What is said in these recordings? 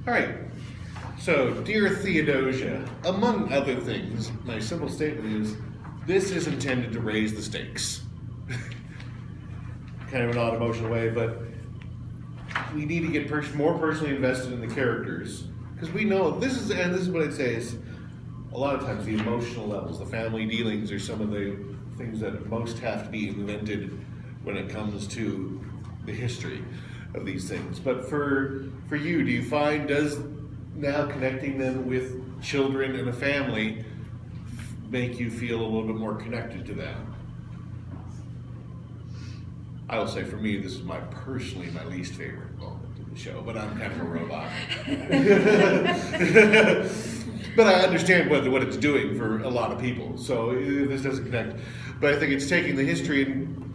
All right. So, Dear Theodosia, among other things, my simple statement is, this is intended to raise the stakes. Kind of an odd emotional way, but we need to get more personally invested in the characters. Because we know, this is what I'd say is, a lot of times the emotional levels, the family dealings are some of the things that most have to be invented when it comes to the history of these things. But for you, do you find, does now connecting them with children and a family make you feel a little bit more connected to them? I will say for me, this is personally my least favorite moment of the show, but I'm kind of a robot. But I understand what it's doing for a lot of people, so this doesn't connect. But I think it's taking the history and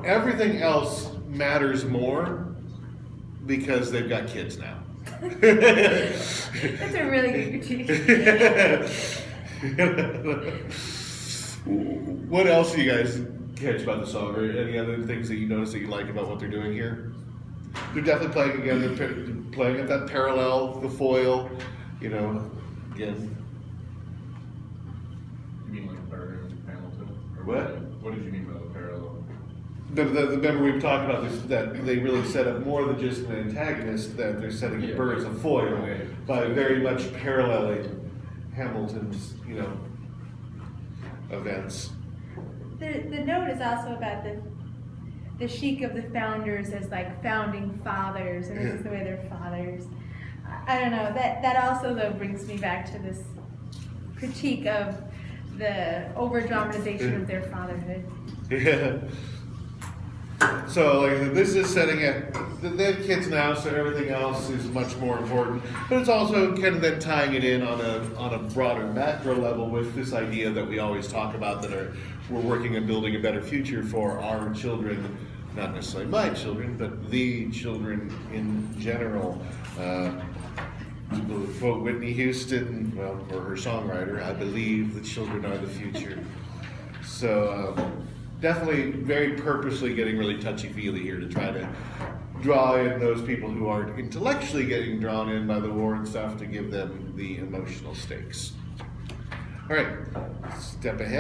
everything else matters more because they've got kids now. That's a really good critique. What else do you guys catch about the song, or any other things that you notice that you like about what they're doing here? They're definitely playing again. They're playing at that parallel, the foil, again. You mean like Burger and Hamilton? Or What? What did you mean by the parallel? Remember we've talked about this, that they really set up more than just an antagonist, that they're setting up Burr as a foil by very much paralleling Hamilton's, events. The note is also about the chic of the founders as like founding fathers, and this is the way they're fathers. I don't know, that also though brings me back to this critique of the over-dramatization of their fatherhood. Yeah. So like this is setting it, they have kids now, so everything else is much more important. But it's also kind of then tying it in on a broader macro level with this idea that we always talk about, that we're working on building a better future for our children, not necessarily my children, but the children in general. To quote Whitney Houston, or her songwriter, I believe the children are the future. So definitely very purposely getting really touchy-feely here to try to draw in those people who aren't intellectually getting drawn in by the war and stuff, to give them the emotional stakes. All right, step ahead.